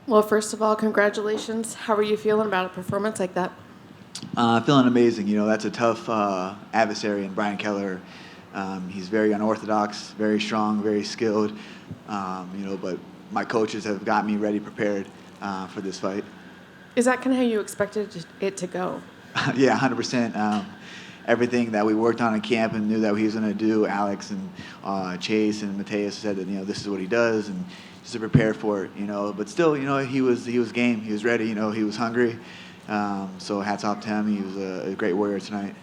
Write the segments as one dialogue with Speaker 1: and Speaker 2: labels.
Speaker 1: Well, first of all, congratulations. How are you feeling about a performance like that?
Speaker 2: Feeling amazing. That's a tough adversary in Brian Kelleher. He's very unorthodox, very strong, very skilled. But my coaches have got me ready, prepared for this fight.
Speaker 1: Is that kind of how you expected it to go?
Speaker 2: Yeah, 100%. Everything that we worked on in camp and knew that he was going to do, Alex and Chase and Mateus said that this is what he does, and just to prepare for it. But still, he was game. He was ready. He was hungry. So hats off to him. He was a great warrior tonight.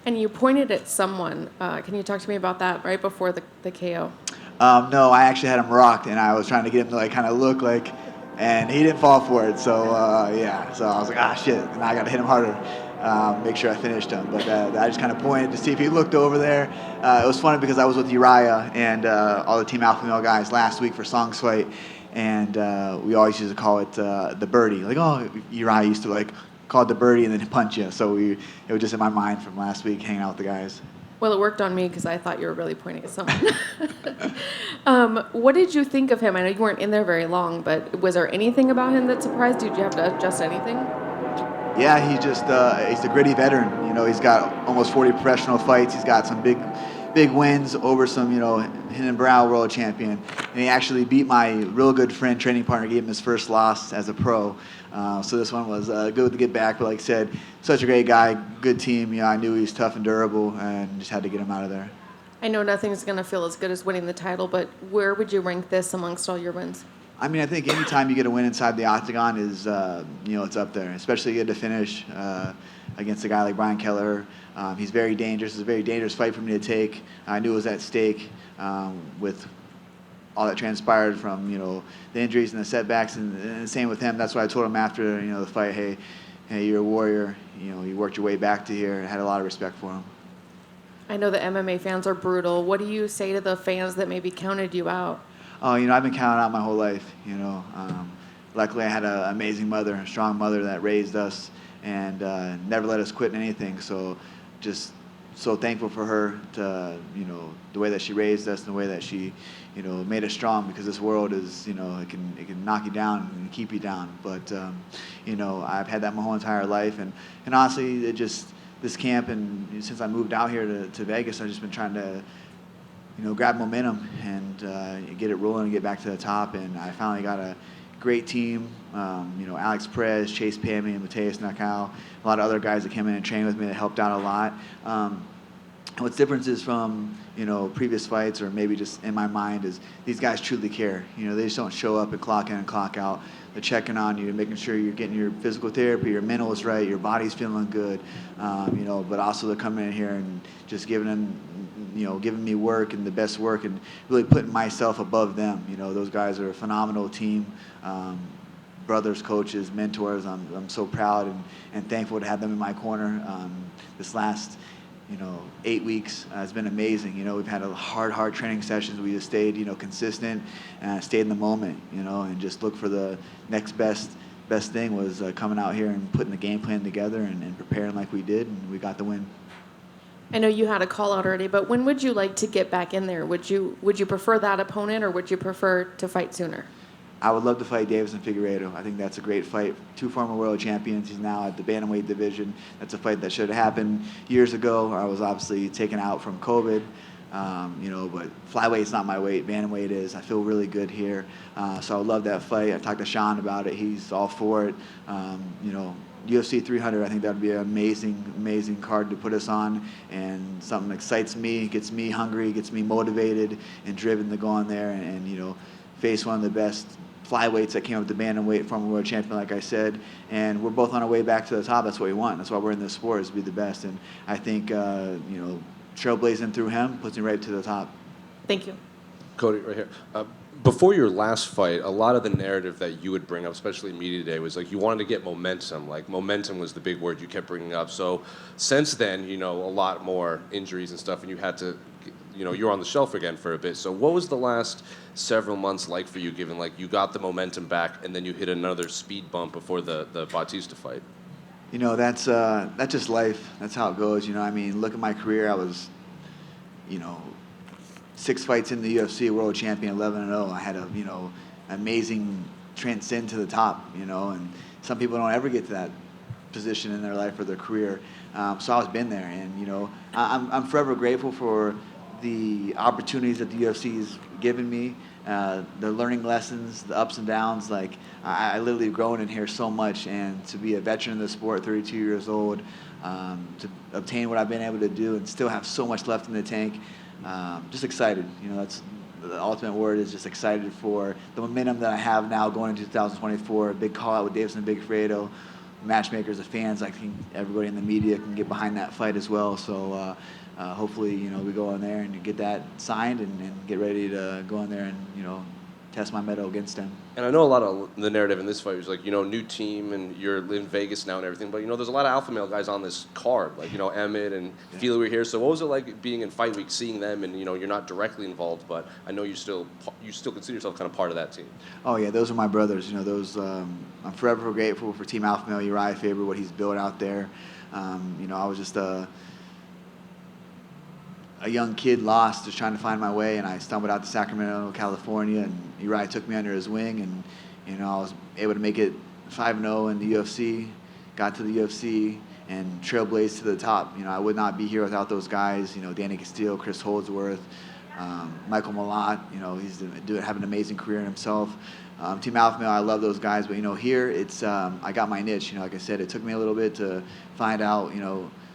Speaker 1: And you pointed at someone. Can you talk to me about that right before the KO?
Speaker 2: No, I actually had him rocked, and I was trying to get him to kind of look like, and he didn't fall for it. So yeah, so I was like, shit, and I got to hit him harder, make sure I finished him. But I just kind of pointed to see if he looked over there. It was funny because I was with Uriah and all the Team Alpha Male guys last week for Song's fight, and we always used to call it the birdie. Like, Uriah used to call it the birdie and then punch you. So it was just in my mind from last week hanging out with the guys.
Speaker 1: Well, it worked on me because I thought you were really pointing at someone. What did you think of him? I know you weren't in there very long, but was there anything about him that surprised you? Did you have to adjust anything?
Speaker 2: Yeah, he's a gritty veteran. He's got almost 40 professional fights. He's got some big wins over some, Hidden Brow world champion. And he actually beat my real good friend, training partner, gave him his first loss as a pro. So this one was good to get back. But like I said, such a great guy, good team. I knew he was tough and durable and just had to get him out of there.
Speaker 1: I know nothing's going to feel as good as winning the title, but where would you rank this amongst all your wins?
Speaker 2: I mean, I think anytime you get a win inside the octagon is, it's up there. Especially you get to finish against a guy like Brian Kelleher. He's very dangerous. It's a very dangerous fight for me to take. I knew it was at stake with all that transpired from, the injuries and the setbacks, and same with him. That's why I told him after, the fight, hey, you're a warrior. You worked your way back to here. I had a lot of respect for him.
Speaker 1: I know the MMA fans are brutal. What do you say to the fans that maybe counted you out?
Speaker 2: Oh, I've been counted out my whole life. Luckily I had an amazing mother, a strong mother that raised us and never let us quit in anything. So just so thankful for her to, the way that she raised us and the way that she, made us strong, because this world is, it can knock you down and keep you down. But, I've had that my whole entire life. And honestly, this camp, and since I moved out here to Vegas, I've just been trying to, grab momentum and get it rolling and get back to the top. And I finally got a great team. Alex Perez, Chase Pammy, and Mateus Nakao. A lot of other guys that came in and trained with me that helped out a lot. What's different is from, previous fights, or maybe just in my mind, is these guys truly care. They just don't show up and clock in and clock out. They're checking on you, making sure you're getting your physical therapy, your mental is right, your body's feeling good. But also they're coming in here and just giving me work and the best work, and really putting myself above them. Those guys are a phenomenal team. Brothers, coaches, mentors. I'm so proud and thankful to have them in my corner. This last 8 weeks has been amazing. We've had a hard training sessions. We just stayed, consistent and stayed in the moment, and just look for the next best thing was coming out here and putting the game plan together and preparing like we did, and we got the win.
Speaker 1: I know you had a call out already, but when would you like to get back in there? Would you prefer that opponent, or would you prefer to fight sooner?
Speaker 2: I would love to fight Deiveson Figueiredo. I think that's a great fight. 2 former world champions. He's now at the bantamweight division. That's a fight that should have happened years ago. I was obviously taken out from COVID, but flyweight's not my weight. Bantamweight is. I feel really good here. So I would love that fight. I talked to Sean about it. He's all for it. UFC 300, I think that would be an amazing card to put us on, and something that excites me, gets me hungry, gets me motivated and driven to go on there and face one of the best flyweights that came up with the bantamweight, former world champion, like I said, and we're both on our way back to the top. That's what we want. That's why we're in this sport, is to be the best. And I think trailblazing through him puts me right to the top.
Speaker 1: Thank you.
Speaker 3: Cody, right here. Before your last fight, a lot of the narrative that you would bring up, especially in media today, was like you wanted to get momentum. Like momentum was the big word you kept bringing up. So since then, a lot more injuries and stuff, and you had to, you're on the shelf again for a bit. So what was the last several months like for you, given like you got the momentum back and then you hit another speed bump before the Bautista fight?
Speaker 2: That's just life. That's how it goes. Look at my career. I was, 6 fights in the UFC, world champion, 11-0. I had a, amazing transcend to the top, and some people don't ever get to that position in their life or their career. So I've been there, and I'm forever grateful for the opportunities that the UFC's given me, the learning lessons, the ups and downs. Like I literally have grown in here so much, and to be a veteran of the sport, 32 years old, to obtain what I've been able to do and still have so much left in the tank, just excited. That's the ultimate word, is just excited for the momentum that I have now going into 2024. A big call out with Deiveson Figueiredo, matchmakers, the fans. I think everybody in the media can get behind that fight as well. So hopefully, we go in there and get that signed and get ready to go in there and, test my mettle against them.
Speaker 3: And I know a lot of the narrative in this fight was like, new team and you're in Vegas now and everything, but there's a lot of alpha male guys on this card, like, Emmett and Fila were here. So what was it like being in Fight Week, seeing them, and you're not directly involved, but I know you still consider yourself kind of part of that team.
Speaker 2: Oh yeah, those are my brothers. Those I'm forever grateful for Team Alpha Male, Uriah Faber, what he's built out there. I was just a young kid lost, just trying to find my way, and I stumbled out to Sacramento, California, and Uriah took me under his wing, and I was able to make it 5-0 in the UFC, got to the UFC, and trailblazed to the top. I would not be here without those guys. Danny Castillo, Chris Holdsworth, Michael Malott. He's having an amazing career in himself. Team Alpha Male, I love those guys, but here it's I got my niche. Like I said, it took me a little bit to find out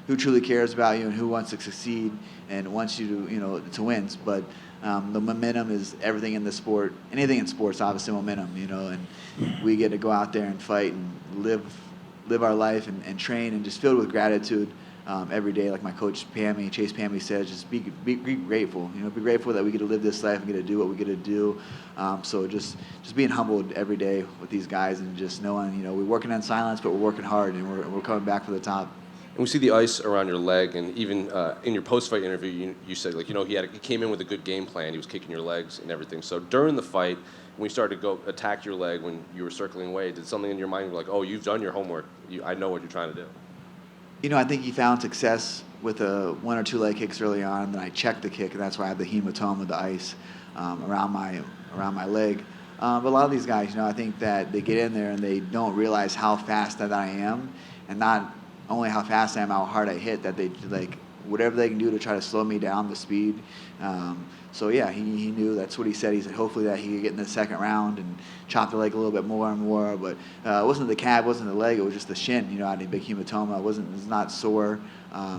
Speaker 2: who truly cares about you and who wants to succeed and wants you to win. But the momentum is everything in the sport. Anything in sports, obviously, momentum. And we get to go out there and fight and live our life and train, and just filled with gratitude every day. Like my coach Chase Pammy says, just be grateful. Be grateful that we get to live this life and get to do what we get to do. So just being humbled every day with these guys, and just knowing we're working in silence, but we're working hard, and we're coming back for the top.
Speaker 3: And we see the ice around your leg, and even in your post-fight interview, you said, like, he came in with a good game plan. He was kicking your legs and everything. So during the fight, when you started to go attack your leg when you were circling away, did something in your mind like, oh, you've done your homework. I know what you're trying to do?
Speaker 2: I think he found success with 1 or 2 leg kicks early on, and then I checked the kick, and that's why I have the hematoma of the ice around my leg. But a lot of these guys, I think that they get in there and they don't realize how fast that I am, and not only how fast I am, how hard I hit, that they whatever they can do to try to slow me down the speed. So yeah, he knew. That's what he said. He said hopefully that he could get in the second round and chop the leg a little bit more and more. But it wasn't the calf, wasn't the leg. It was just the shin. I had a big hematoma. It was not sore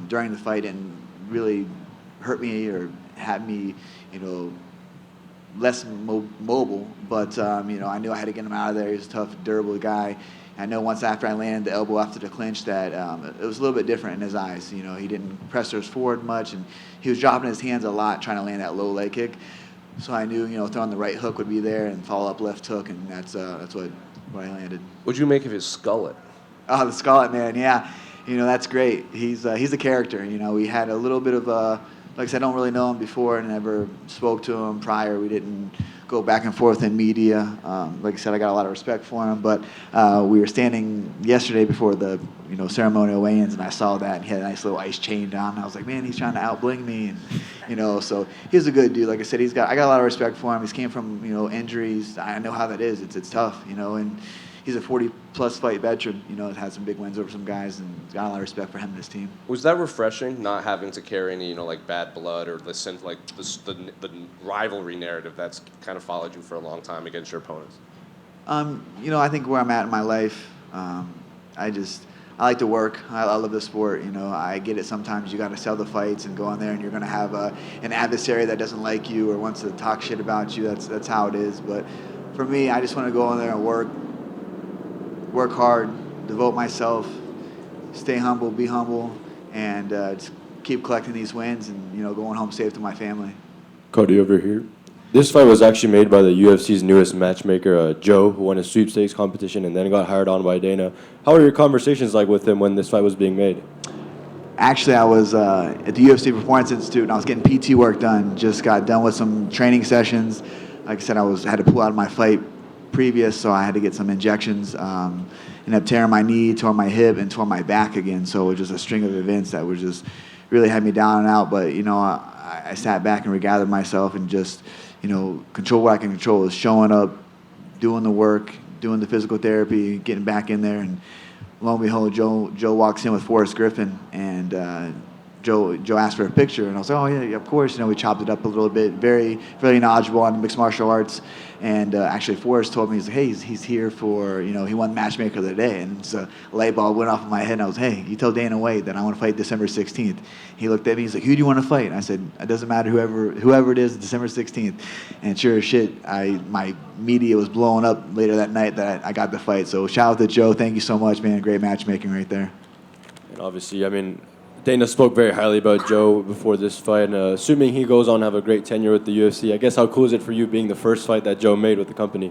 Speaker 2: during the fight, and really hurt me or had me, less mobile. But I knew I had to get him out of there. He's a tough, durable guy. I know once after I landed the elbow after the clinch that it was a little bit different in his eyes. He didn't press us forward much, and he was dropping his hands a lot trying to land that low leg kick. So I knew, throwing the right hook would be there and follow up left hook, and that's what I landed.
Speaker 3: What'd you make of his skullet?
Speaker 2: Oh, the skullet, man, yeah. That's great. He's a character. We had a little bit of like I said, I don't really know him before and never spoke to him prior. We didn't go back and forth in media. Like I said, I got a lot of respect for him, but we were standing yesterday before the ceremonial weigh-ins, and I saw that, and he had a nice little ice chain down, and I was like, man, he's trying to out-bling me, and so he's a good dude. Like I said, I got a lot of respect for him. He's came from injuries. I know how that is. It's tough, and he's a 40-plus fight veteran, has had some big wins over some guys, and got a lot of respect for him and his team.
Speaker 3: Was that refreshing, not having to carry any, bad blood or the rivalry narrative that's kind of followed you for a long time against your opponents?
Speaker 2: I think where I'm at in my life, I like to work. I love the sport. I get it. Sometimes you got to sell the fights and go in there, and you're going to have an adversary that doesn't like you or wants to talk shit about you. That's how it is. But for me, I just want to go in there and work hard, devote myself, stay humble, be humble, and just keep collecting these wins and going home safe to my family.
Speaker 4: Cody over here. This fight was actually made by the UFC's newest matchmaker, Joe, who won a sweepstakes competition and then got hired on by Dana. How were your conversations like with him when this fight was being made?
Speaker 2: Actually, I was at the UFC Performance Institute, and I was getting PT work done. Just got done with some training sessions. Like I said, had to pull out of my fight previous, so I had to get some injections. Ended up tearing my knee, tore my hip, and tore my back again. So it was just a string of events that was just really had me down and out. But I sat back and regathered myself and just control what I can control. Is showing up, doing the work, doing the physical therapy, getting back in there, and lo and behold, Joe walks in with Forrest Griffin, and Joe asked for a picture, and I was like, oh yeah, of course. We chopped it up a little bit. Very knowledgeable on mixed martial arts, and actually Forrest told me, he's like, hey, he's here for, he won Matchmaker of the Day, and so a light bulb went off in my head, and I was, hey, you tell Dana White that I want to fight December 16th. He looked at me, he's like, who do you want to fight? And I said, it doesn't matter, whoever it is, December 16th. And sure as shit, my media was blowing up later that night that I got the fight. So shout out to Joe, thank you so much, man. Great matchmaking right there.
Speaker 4: And obviously, Dana spoke very highly about Joe before this fight, and assuming he goes on to have a great tenure with the UFC, I guess how cool is it for you being the first fight that Joe made with the company?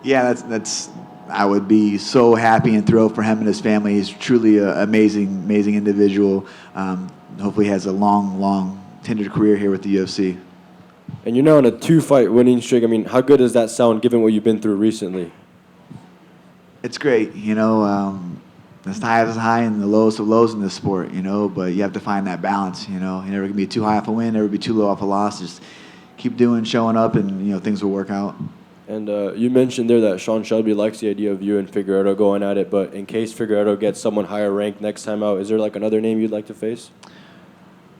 Speaker 2: Yeah, that's. I would be so happy and thrilled for him and his family. He's truly an amazing individual. Hopefully, he has a long, tenured career here with the UFC.
Speaker 4: And you're now on a 2-fight winning streak. How good does that sound given what you've been through recently?
Speaker 2: It's great, the highest of high and the lowest of lows in this sport, but you have to find that balance, You're never going to be too high off a win, never be too low off a loss. Just keep showing up, and, things will work out.
Speaker 4: And you mentioned there that Sean Shelby likes the idea of you and Figueiredo going at it, but in case Figueiredo gets someone higher ranked next time out, is there another name you'd like to face?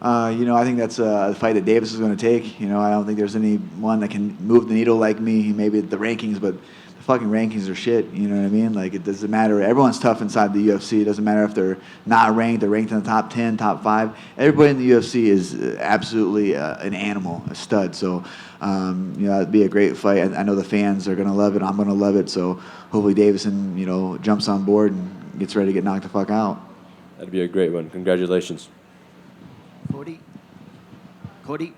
Speaker 2: I think that's a fight that Davis is going to take. I don't think there's anyone that can move the needle like me, maybe the rankings, but the fucking rankings are shit, you know what I mean? It doesn't matter. Everyone's tough inside the UFC. It doesn't matter if they're not ranked, they're ranked in the top 10, top 5. Everybody in the UFC is absolutely an animal, a stud. So, it'd be a great fight. I know the fans are going to love it. I'm going to love it. So hopefully Deiveson, jumps on board and gets ready to get knocked the fuck out.
Speaker 4: That'd be a great one. Congratulations.
Speaker 5: Cody,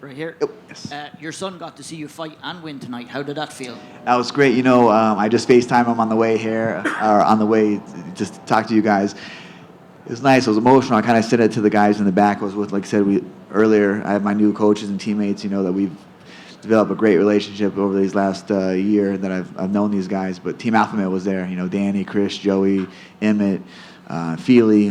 Speaker 5: right here.
Speaker 2: Oh, yes.
Speaker 5: Your son got to see you fight and win tonight. How did that feel?
Speaker 2: That was great. I just FaceTimed him on the way here, or on the way just to talk to you guys. It was nice. It was emotional. I kind of said it to the guys in the back. I was with, like I said earlier, I have my new coaches and teammates, that we've developed a great relationship over these last year that I've known these guys. But Team Alpha Male was there. Danny, Chris, Joey, Emmett, Feely,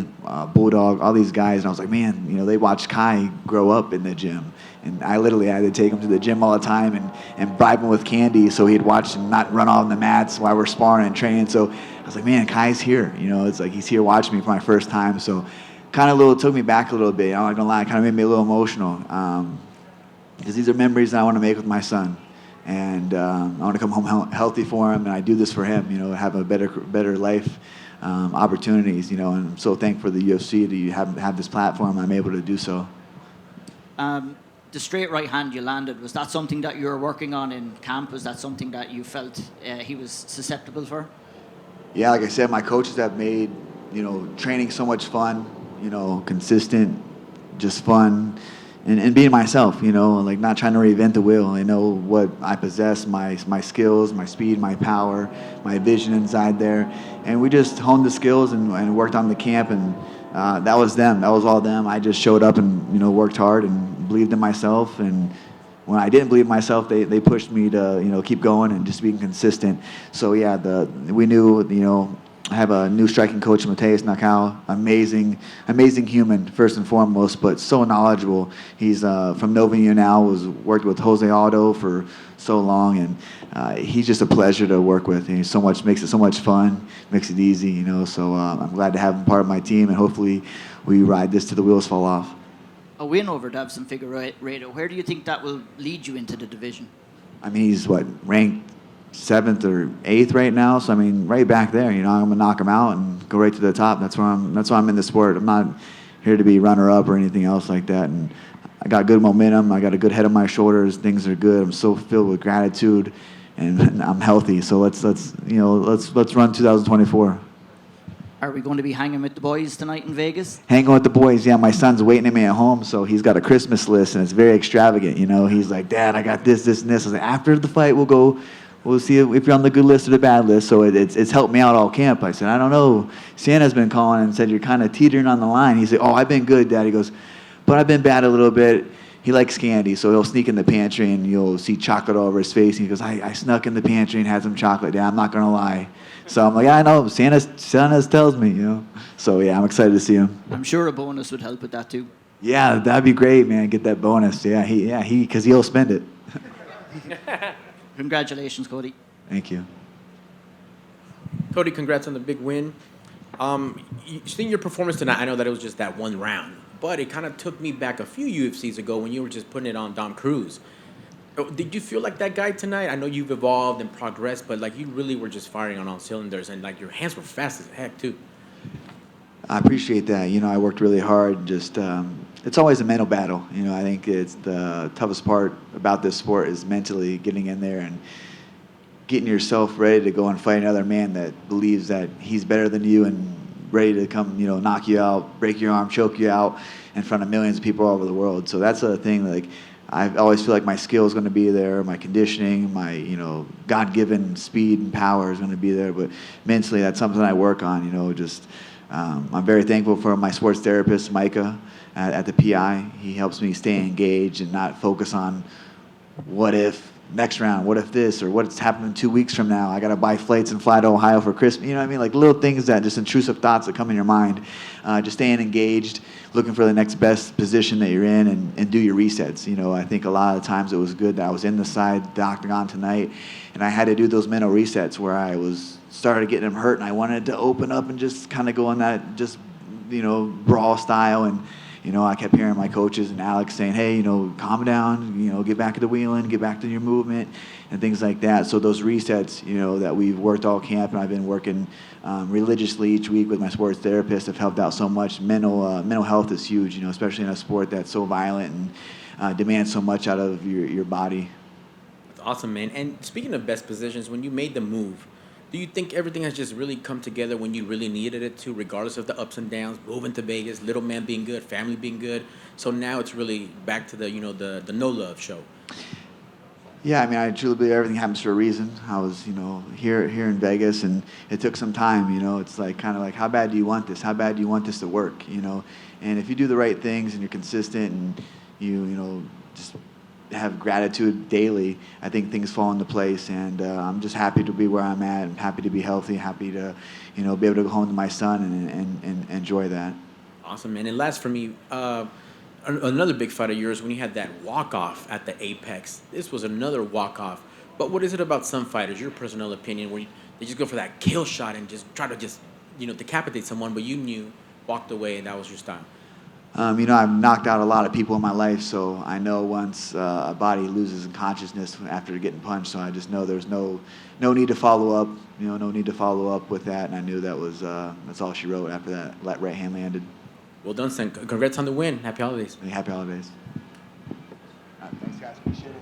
Speaker 2: Bulldog, all these guys. And I was like, man, they watched Kai grow up in the gym. And I literally had to take him to the gym all the time and bribe him with candy so he'd watch and not run off the mats while we're sparring and training. So I was like, man, Kai's here. It's like he's here watching me for my first time. So kind of took me back a little bit. I'm not going to lie, it kind of made me a little emotional. Because these are memories that I want to make with my son. And I want to come home healthy for him, and I do this for him, have a better life opportunities, and I'm so thankful for the UFC to have this platform. I'm able to do so.
Speaker 5: The straight right hand you landed, was that something that you were working on in camp? Was that something that you felt he was susceptible for?
Speaker 2: Yeah, like I said, my coaches have made, training so much fun, consistent, just fun, and being myself, not trying to reinvent the wheel. I know what I possess, my skills, my speed, my power, my vision inside there. And we just honed the skills and worked on the camp, and that was them. That was all them. I just showed up and, worked hard and believed in myself. And when I didn't believe in myself, they pushed me to, keep going and just being consistent. So, yeah, we knew, I have a new striking coach, Mateus Nakao, amazing human, first and foremost, but so knowledgeable. He's from Nova União, worked with Jose Aldo for so long, and he's just a pleasure to work with. And he makes it so much fun, makes it easy, so I'm glad to have him part of my team, and hopefully we ride this till the wheels fall off.
Speaker 5: A win over Deiveson Figueiredo, where do you think that will lead you into the division?
Speaker 2: He's ranked 7th or 8th right now, so right back there. I'm gonna knock him out and go right to the top. That's why I'm in the sport. I'm not here to be runner-up or anything else like that. And I got good momentum. I got a good head on my shoulders. Things are good. I'm so filled with gratitude, and I'm healthy. So let's run 2024.
Speaker 5: Are we going to be hanging with the boys tonight in Vegas?
Speaker 2: Hanging with the boys, yeah. My son's waiting at me at home, so he's got a Christmas list, and it's very extravagant. He's like, Dad, I got this, and this. I was like, after the fight, we'll see if you're on the good list or the bad list. So it's helped me out all camp. I said, I don't know. Santa's been calling and said you're kind of teetering on the line. He said, oh, I've been good, Dad. He goes, but I've been bad a little bit. He likes candy, so he'll sneak in the pantry and you'll see chocolate all over his face. And he goes, I snuck in the pantry and had some chocolate, Dad. I'm not going to lie. So I'm like, I know. Santa tells me, So, yeah, I'm excited to see him.
Speaker 5: I'm sure a bonus would help with that, too.
Speaker 2: Yeah, that'd be great, man. Get that bonus. Yeah, because he'll spend it.
Speaker 5: Congratulations, Cody.
Speaker 2: Thank you.
Speaker 6: Cody, congrats on the big win. Seeing your performance tonight, I know that it was just that one round, but it kind of took me back a few UFCs ago when you were just putting it on Dom Cruz. Did you feel like that guy tonight? I know you've evolved and progressed, but like you really were just firing on all cylinders, and like your hands were fast as heck too.
Speaker 2: I appreciate that. I worked really hard. Just it's always a mental battle. I think it's the toughest part about this sport is mentally getting in there and getting yourself ready to go and fight another man that believes that he's better than you and ready to come, knock you out, break your arm, choke you out in front of millions of people all over the world. So that's a thing. Like I always feel like my skill is going to be there, my conditioning, my God-given speed and power is going to be there. But mentally, that's something I work on. I'm very thankful for my sports therapist, Micah, at the PI. He helps me stay engaged and not focus on what if next round, what if this, or what's happening 2 weeks from now. I got to buy flights and fly to Ohio for Christmas. You know what I mean? Like little things that just intrusive thoughts that come in your mind. Just staying engaged, looking for the next best position that you're in, and do your resets. I think a lot of times it was good that I was in the octagon tonight, and I had to do those mental resets where I started getting them hurt, and I wanted to open up and just kind of go on that brawl style. And I kept hearing my coaches and Alex saying, hey, calm down, get back to the wheeling, get back to your movement, and things like that. So those resets, that we've worked all camp, and I've been working religiously each week with my sports therapist, have helped out so much. Mental health is huge, especially in a sport that's so violent and demands so much out of your body.
Speaker 6: That's awesome, man. And speaking of best positions, when you made the move, do you think everything has just really come together when you really needed it to, regardless of the ups and downs, moving to Vegas, little man being good, family being good? So now it's really back to the the no love show.
Speaker 2: Yeah, I truly believe everything happens for a reason. I was, here in Vegas, and it took some time. It's like kind of like, how bad do you want this? How bad do you want this to work? And if you do the right things and you're consistent and you just have gratitude daily, I think things fall into place. And I'm just happy to be where I'm at. I'm happy to be healthy. Happy to, be able to go home to my son and enjoy that.
Speaker 6: Awesome, man. And last for me, another big fight of yours when you had that walk-off at the Apex. This was another walk-off. But what is it about some fighters, your personal opinion, where they just go for that kill shot and just try to decapitate someone, but you walked away and that was your style?
Speaker 2: I've knocked out a lot of people in my life, so I know once a body loses consciousness after getting punched, so I just know there's no need to follow up, no need to follow up with that, and I knew that's all she wrote after that right hand landed.
Speaker 6: Well done, son. Congrats on the win. Happy holidays.
Speaker 2: Happy holidays. All right, thanks, guys. Appreciate it.